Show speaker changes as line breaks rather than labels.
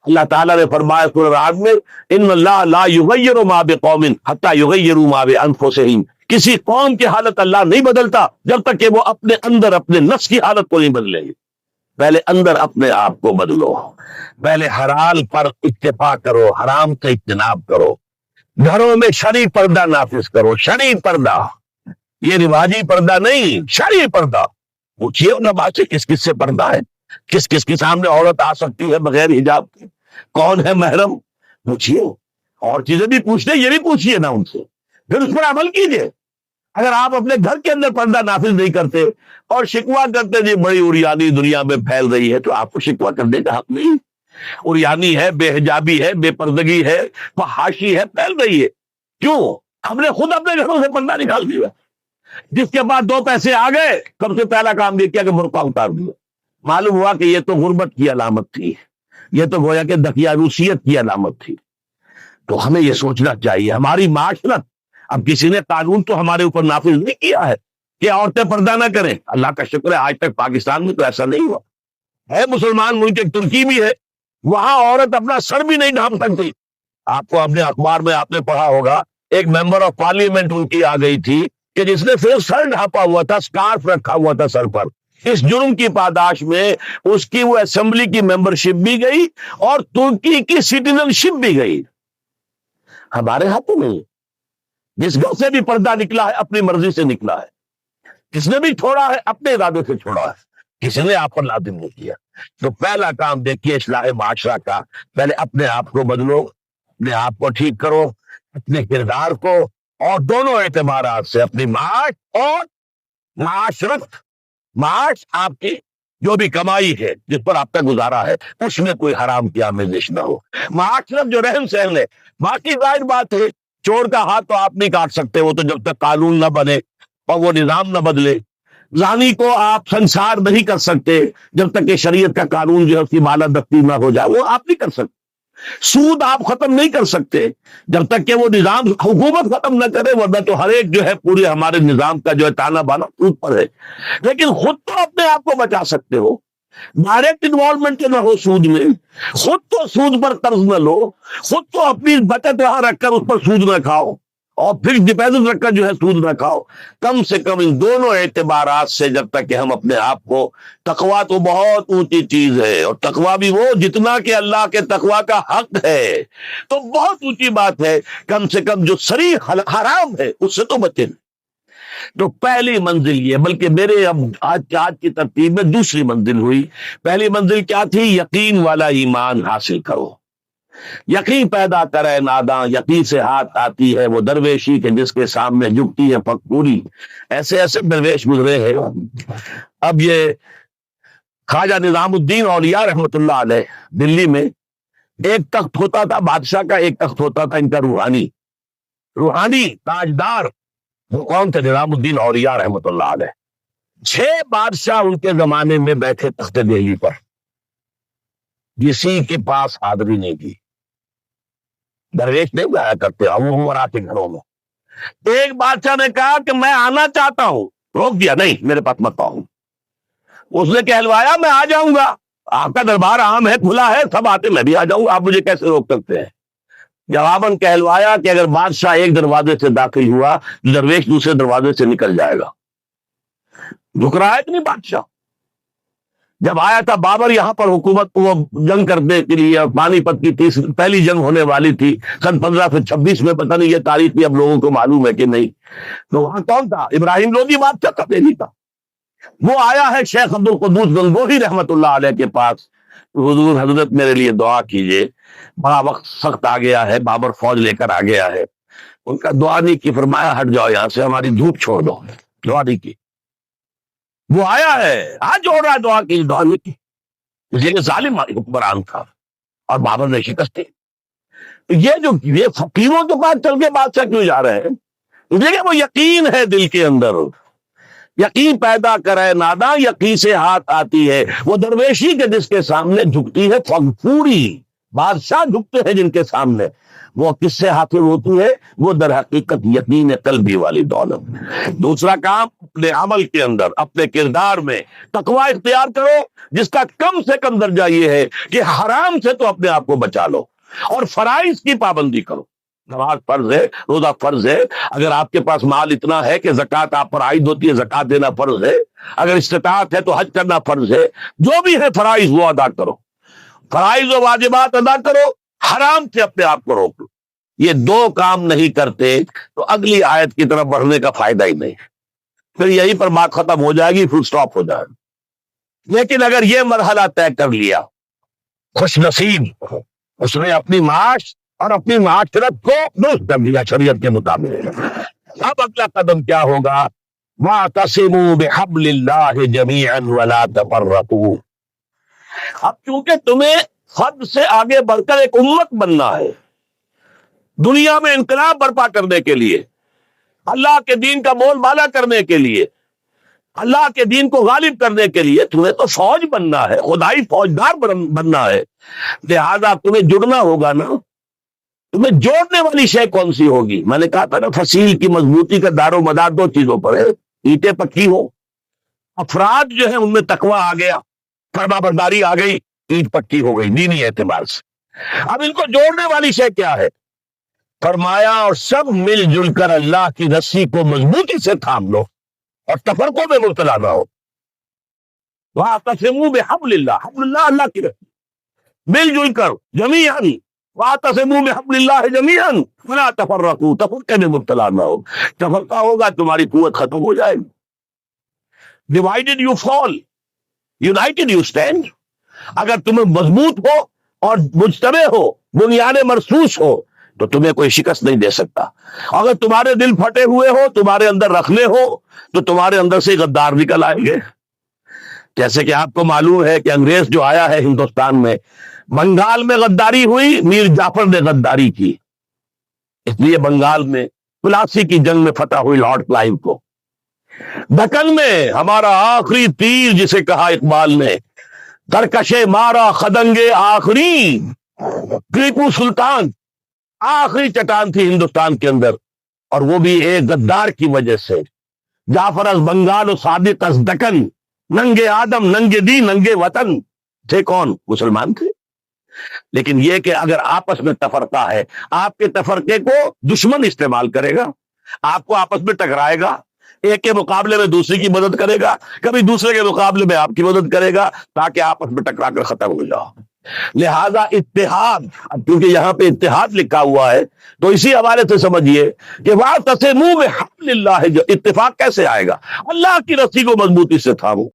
اللہ تعالیٰ نے فرمایا سورہ رعد میں ان اللہ لا یغیر ما بقوم حتی یغیروا ما بانفسہم، کسی قوم کی حالت اللہ نہیں بدلتا جب تک کہ وہ اپنے اندر اپنے نفس کی حالت کو نہیں بدلیں گے۔ پہلے اندر اپنے آپ کو بدلو، پہلے حلال پر اتفاق کرو، حرام سے اجتناب کرو، گھروں میں شرعی پردہ نافذ کرو، شرعی پردہ، یہ رواجی پردہ نہیں، شرعی پردہ۔ پوچھئے علماء سے کس کس سے پردہ ہے، کس کس کے سامنے عورت آ سکتی ہے بغیر حجاب کے، کون ہے محرم، پوچھئے۔ اور چیزیں بھی پوچھتے، یہ بھی پوچھئے نا ان سے، پھر اس پر عمل کیجئے۔ اگر آپ اپنے گھر کے اندر پردہ نافذ نہیں کرتے اور شکوہ کرتے جی بڑی عریانی دنیا میں پھیل رہی ہے، تو آپ کو شکوہ کرنے کا حق نہیں۔ عریانی ہے، بے حجابی ہے، بے پردگی ہے، فحاشی ہے، پھیل رہی ہے، کیوں؟ ہم نے خود اپنے گھروں سے پردہ نکال دیا۔ جس کے بعد دو پیسے آ گئے، سب سے پہلا کام یہ کیا کہ برقع اتار دیا۔ معلوم ہوا کہ یہ تو غربت کی علامت تھی، یہ تو گویا کہ دقیانوسیت کی علامت تھی۔ تو ہمیں یہ سوچنا چاہیے، ہماری معاشرت، اب کسی نے قانون تو ہمارے اوپر نافذ نہیں کیا ہے کہ عورتیں پردہ نہ کریں، اللہ کا شکر ہے آج تک پاکستان میں تو ایسا نہیں ہوا ہے۔ مسلمان ملک ایک ترکی بھی ہے، وہاں عورت اپنا سر بھی نہیں ڈھانپ سکتی۔ آپ کو اپنے اخبار میں آپ نے پڑھا ہوگا، ایک ممبر آف پارلیمنٹ ان کی آ گئی تھی کہ جس نے صرف سر ڈھانپا ہوا تھا، سکارف رکھا ہوا تھا سر پر، اس جرم کی پاداش میں اس کی وہ اسمبلی کی ممبرشپ بھی گئی اور ترکی کی سٹیزن شپ بھی گئی۔ ہمارے ہاتھوں میں جس گھر سے بھی پردہ نکلا ہے اپنی مرضی سے نکلا ہے، کس نے بھی چھوڑا ہے اپنے ارادے سے چھوڑا ہے، کسی نے آپ پر لازم نہیں کیا۔ تو پہلا کام دیکھیے اصلاح معاشرہ کا، پہلے اپنے آپ کو بدلو، اپنے آپ کو ٹھیک کرو، اپنے کردار کو، اور دونوں اعتبارات سے اپنی معاش اور معاشرت، معاش آپ کی جو بھی کمائی ہے جس پر آپ کا گزارا ہے اس میں کوئی حرام کی آمیزش نہ ہو، معاشرت جو رہن سہن ہے۔ باقی ظاہر بات ہے چور کا ہاتھ تو آپ نہیں کاٹ سکتے، وہ تو جب تک قانون نہ بنے اور وہ نظام نہ بدلے۔ زانی کو آپ سنسار نہیں کر سکتے جب تک کہ شریعت کا قانون جو ہے اس کی بالادستی نہ ہو جائے، وہ آپ نہیں کر سکتے۔ سود آپ ختم نہیں کر سکتے جب تک کہ وہ نظام حکومت ختم نہ کرے، ورنہ تو ہر ایک جو ہے پورے ہمارے نظام کا جو ہے تانا بانا سود پر ہے۔ لیکن خود تو اپنے آپ کو بچا سکتے ہو، ڈائریکٹ انوالومنٹ نہ ہو سود میں، خود تو سود پر قرض نہ لو، خود تو اپنی بچت وہاں رکھ کر اس پر سود نہ کھاؤ، اور پھر ڈپازٹ رکھ کر جو ہے سود نہ کھاؤ۔ کم سے کم ان دونوں اعتبارات سے جب تک کہ ہم اپنے آپ کو، تقویٰ تو بہت اونچی چیز ہے، اور تقویٰ بھی وہ جتنا کہ اللہ کے تقویٰ کا حق ہے، تو بہت اونچی بات ہے، کم سے کم جو صریح حرام ہے اس سے تو بچیں۔ تو پہلی منزل یہ، بلکہ میرے اب آج کی ترتیب میں دوسری منزل ہوئی۔ پہلی منزل کیا تھی؟ یقین والا ایمان حاصل کرو، یقین پیدا کرے ناداں، یقین سے ہاتھ آتی ہے وہ درویشی کے جس کے سامنے جھکتی ہے فقوری۔ ایسے ایسے درویش گزرے ہیں۔ اب یہ خواجہ نظام الدین اولیاء رحمۃ اللہ علیہ، دلی میں ایک تخت ہوتا تھا بادشاہ کا، ایک تخت ہوتا تھا ان کا روحانی تاجدار۔ وہ کون تھے؟ نظام الدین اولیاء رحمۃ اللہ علیہ۔ 6 بادشاہ ان کے زمانے میں بیٹھے تخت دہلی پر، کسی کے پاس حاضری نہیں کی، درویش نہیں جایا کرتے عمرہ کے گھروں میں۔ ایک بادشاہ نے کہا کہ میں آنا چاہتا ہوں، روک دیا، نہیں میرے پاس مت آؤ۔ اس نے کہلوایا میں آ جاؤں گا، آپ کا دربار عام ہے، کھلا ہے، سب آتے، میں بھی آ جاؤں گا، آپ مجھے کیسے روک سکتے ہیں؟ جواباً کہلوایا کہ اگر بادشاہ ایک دروازے سے داخل ہوا درویش دوسرے دروازے سے نکل جائے گا۔ جھک رہا ہے کہ نہیں بادشاہ؟ جب آیا تھا بابر یہاں پر حکومت کو جنگ کرنے کے لیے، پانی پت کی پہلی جنگ ہونے والی تھی سن 1526 میں، پتہ نہیں یہ تاریخ بھی اب لوگوں کو معلوم ہے کہ نہیں، تو وہاں کون تھا؟ ابراہیم لودھی بادشاہ کا پہلی تھا۔ وہ آیا ہے شیخ عبد القدوس گنگوہی رحمت اللہ علیہ کے پاس، حضور حضرت میرے لیے دعا کیجئے، بڑا وقت سخت آ گیا ہے، بابر فوج لے کر آ گیا ہے۔ ان کا دعا نہیں کی، فرمایا ہٹ جاؤ یہاں سے، ہماری دھوپ چھوڑ دو، دعا نہیں کی۔ وہ آیا ہے، ہاتھ جوڑ رہا ہے، دعا کی، دعا نہیں کی، اس لیے کہ ظالم حکمران تھا اور بابر نے شکست دی۔ یہ فقیروں کے پاس چل کے بادشاہ کیوں جا رہے ہیں؟ اس لیے کہ وہ یقین ہے دل کے اندر، یقین پیدا کرے ناداں، یقین سے ہاتھ آتی ہے وہ درویشی کے جس کے سامنے جھکتی ہے فغفوری، بادشاہ جھکتے ہیں جن کے سامنے، وہ کس سے حاصل ہوتی ہے؟ وہ در حقیقت یقین قلبی والی دولت۔ دوسرا کام، اپنے عمل کے اندر، اپنے کردار میں تقوی اختیار کرو، جس کا کم سے کم درجہ یہ ہے کہ حرام سے تو اپنے آپ کو بچا لو، اور فرائض کی پابندی کرو۔ نماز فرض ہے، روزہ فرض ہے، اگر آپ کے پاس مال اتنا ہے کہ زکوٰۃ آپ پر عائد ہوتی ہے، زکوٰۃ دینا فرض ہے، اگر استطاعت ہے تو حج کرنا فرض ہے، جو بھی ہے فرائض وہ ادا کرو، فرائض و واجبات ادا کرو، حرام سے اپنے آپ کو روک لو۔ یہ دو کام نہیں کرتے تو اگلی آیت کی طرف بڑھنے کا فائدہ ہی نہیں، پھر یہیں پر بات ختم ہو جائے گی، فل سٹاپ ہو جائے گا۔ لیکن اگر یہ مرحلہ طے کر لیا، خوش نصیب، اس نے اپنی معاش اور اپنی معاشرت کو درست کر لیا شریعت کے مطابق، اب اگلا قدم کیا ہوگا؟ وَاعْتَصِمُوا بِحَبْلِ اللَّهِ جَمِيعًا وَلَا تَفَرَّقُوا۔ اب چونکہ تمہیں حد سے آگے بڑھ کر ایک امت بننا ہے، دنیا میں انقلاب برپا کرنے کے لیے، اللہ کے دین کا بول بالا کرنے کے لیے، اللہ کے دین کو غالب کرنے کے لیے تمہیں تو فوج بننا ہے، خدائی فوجدار بننا ہے، لہذا تمہیں جڑنا ہوگا نا۔ تمہیں جوڑنے والی شے کون سی ہوگی؟ میں نے کہا تھا نا، فصیل کی مضبوطی کا دار و مدار دو چیزوں پر ہے، اینٹیں پکی ہو، افراد جو ہیں ان میں تقوی آ گیا، فرما برداری آ گئی، اینٹ پکی ہو گئی دینی اعتبار سے۔ اب ان کو جوڑنے والی شے کیا ہے؟ فرمایا اور سب مل جل کر اللہ کی رسی کو مضبوطی سے تھام لو اور تفرقوں میں مبتلا نہ ہو۔ وَاعْتَصِمُوا بِحَبْلِ اللَّهِ، حبل اللہ، اللہ کی رسی، مل جل کر جمیعاً، وَاعْتَصِمُوا بِحَبْلِ اللَّهِ جَمِيعًا وَلَا تَفَرَّقُوا، تفرقے میں مبتلا نہ ہو۔ تفرقہ ہوگا تمہاری قوت ختم ہو جائے گی۔ Divided you fall, United you stand. اگر تمہیں مضبوط ہو اور مجتمع ہو، بنیاد مرصوص ہو، تو تمہیں کوئی شکست نہیں دے سکتا۔ اگر تمہارے دل پھٹے ہوئے ہو، تمہارے اندر رکھنے ہو، تو تمہارے اندر سے غدار نکل آئیں گے۔ جیسے کہ آپ کو معلوم ہے کہ انگریز جو آیا ہے ہندوستان میں، بنگال میں غداری ہوئی، میر جعفر نے غداری کی، اس لیے بنگال میں پلاسی کی جنگ میں فتح ہوئی لارڈ کلائیو کو۔ دکن میں ہمارا آخری تیر، جسے کہا اقبال نے، ترکشے مارا خدنگے آخری، ٹیپو سلطان آخری چٹان تھی ہندوستان کے اندر، اور وہ بھی ایک غدار کی وجہ سے۔ جعفر از بنگال و صادق از دکن، ننگے آدم ننگے دی ننگے وطن، تھے کون؟ مسلمان تھے۔ لیکن یہ کہ اگر آپس میں تفرقہ ہے، آپ کے تفرقے کو دشمن استعمال کرے گا، آپ کو آپس میں ٹکرائے گا، ایک کے مقابلے میں دوسری کی مدد کرے گا، کبھی دوسرے کے مقابلے میں آپ کی مدد کرے گا، تاکہ آپس میں ٹکرا کر ختم ہو جاؤ۔ لہذا اتحاد، اب کیونکہ یہاں پہ اتحاد لکھا ہوا ہے تو اسی حوالے سے سمجھیے کہ وَاعْتَصِمُوا بِحَبْلِ اللَّهِ، جو اتفاق کیسے آئے گا؟ اللہ کی رسی کو مضبوطی سے تھامو۔